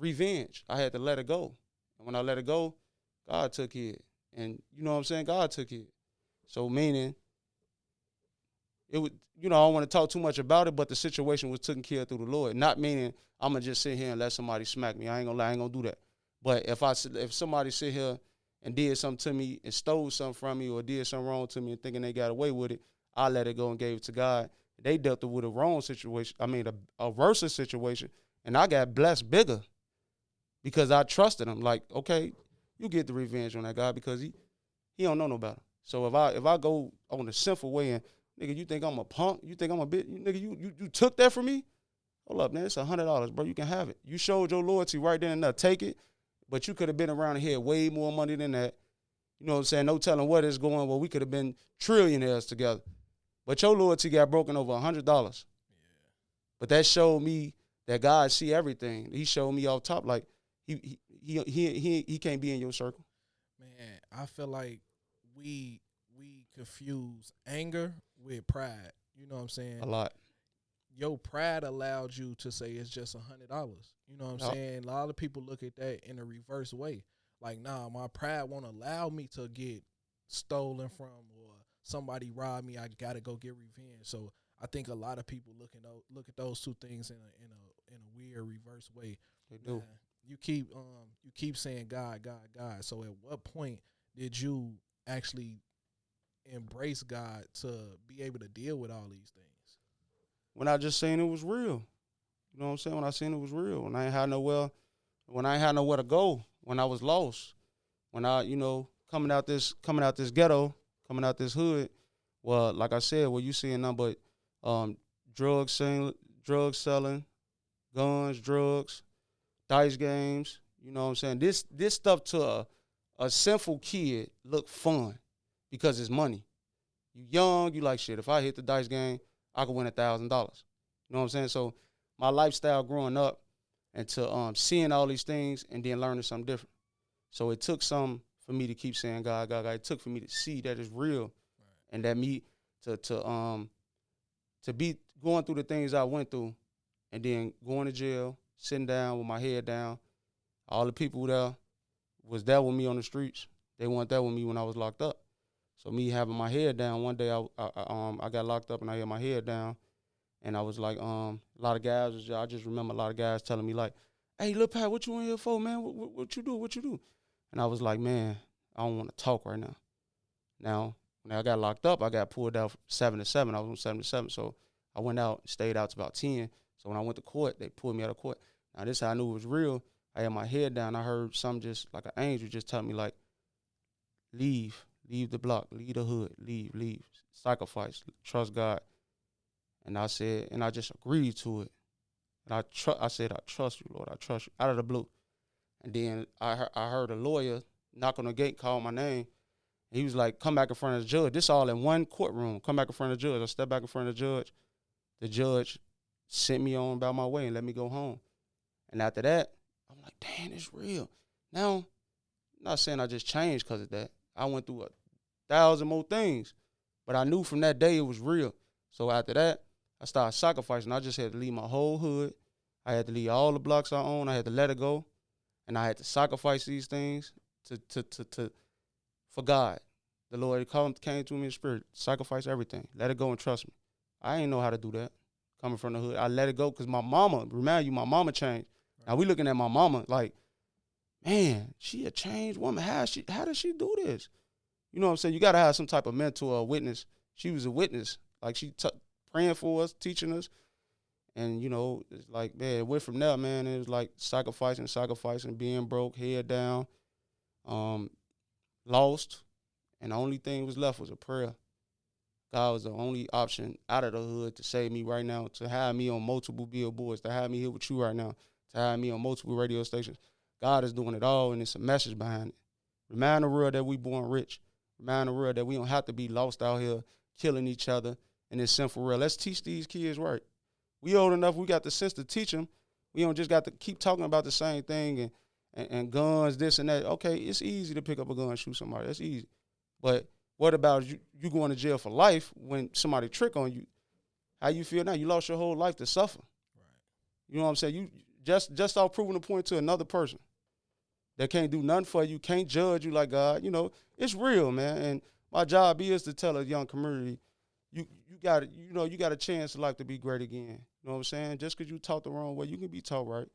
revenge. I had to let it go. And when I let it go, God took it. And you know what I'm saying? God took it. So meaning, it would, I don't want to talk too much about it, but the situation was taken care of through the Lord. Not meaning I'm going to just sit here and let somebody smack me. I ain't going to lie, I ain't going to do that. But if somebody sit here and did something to me and stole something from me or did something wrong to me and thinking they got away with it, I let it go and gave it to God. They dealt with a wrong situation. I mean, a worse situation. And I got blessed bigger because I trusted him. Like, okay, you get the revenge on that guy because he don't know no better. So if I go on the sinful way and, nigga, you think I'm a punk? You think I'm a bitch? Nigga, you took that from me? Hold up, man, it's $100, bro. You can have it. You showed your loyalty right then and there. Take it. But you could have been around here way more money than that. You know what I'm saying? No telling what is going. Well, we could have been trillionaires together. But your loyalty got broken over $100. Yeah. But that showed me that God see everything. He showed me off top like he can't be in your circle. Man, I feel like we confuse anger with pride. You know what I'm saying? A lot. Your pride allowed you to say it's just $100. You know what I'm saying? A lot of people look at that in a reverse way. Like, nah, my pride won't allow me to get stolen from or somebody robbed me. I gotta go get revenge. So I think a lot of people look at those two things in a weird reverse way. They do. You keep saying God, God, God. So at what point did you actually embrace God to be able to deal with all these things? When I just seen it was real. You know what I'm saying? When I seen it was real. When I ain't had nowhere to go, when I was lost, when I, coming out this ghetto, coming out this hood, well, like I said, you seeing nothing but drug selling, guns, drugs, dice games. You know what I'm saying? This stuff to a sinful kid look fun because it's money. You young, you like shit. If I hit the dice game, I could win $1,000. You know what I'm saying? So my lifestyle growing up and to seeing all these things and then learning something different. So it took some for me to keep saying God, God, God. It took for me to see that it's real, right. And that me to be going through the things I went through, and then going to jail, sitting down with my head down. All the people there was there with me on the streets. They weren't there with me when I was locked up. So me having my head down, one day I got locked up and I had my head down, and I was like, a lot of guys, I just remember a lot of guys telling me like, hey, Lil Pat, what you in here for, man? What you do? And I was like, man, I don't want to talk right now. Now, when I got locked up, I got pulled out 7 to 7. I was on 7 to 7, so I went out, stayed out to about 10. So when I went to court, they pulled me out of court. Now this is how I knew it was real. I had my head down. I heard something just like an angel just tell me like, leave the block, leave the hood, leave, sacrifice, trust God. And I said, and I just agreed to it. And I said, I trust you, Lord, I trust you, out of the blue. And then I heard a lawyer knock on the gate, call my name. And he was like, come back in front of the judge. This all in one courtroom. Come back in front of the judge. I stepped back in front of the judge. The judge sent me on about my way and let me go home. And after that, I'm like, dang, it's real. Now, I'm not saying I just changed because of that. I went through 1,000 more things. But I knew from that day it was real. So after that, I started sacrificing. I just had to leave my whole hood. I had to leave all the blocks I own. I had to let it go. And I had to sacrifice these things for God. The Lord came to me in spirit, sacrifice everything. Let it go and trust me. I ain't know how to do that. Coming from the hood, I let it go because my mama, remind you, my mama changed. Right. Now we looking at my mama like, man, she a changed woman. How does she do this? You know what I'm saying? You got to have some type of mentor or witness. She was a witness. Like she praying for us, teaching us. And, it's like, man, it went from there, man. It was like sacrificing, being broke, head down, lost. And the only thing was left was a prayer. God was the only option out of the hood to save me right now, to have me on multiple billboards, to have me here with you right now, to have me on multiple radio stations. God is doing it all, and it's a message behind it. Remind the world that we born rich. Remind the world that we don't have to be lost out here killing each other in this sinful world. Let's teach these kids right. We old enough, we got the sense to teach them. We don't just got to keep talking about the same thing and guns, this and that. Okay, it's easy to pick up a gun and shoot somebody. That's easy. But what about you going to jail for life when somebody trick on you? How you feel now? You lost your whole life to suffer. Right. You know what I'm saying? just off proving a point to another person that can't do nothing for you, can't judge you like God. You know, it's real, man. And my job is to tell a young community, you got a chance in life to be great again. You know what I'm saying? Just because you taught the wrong way, you can be taught right.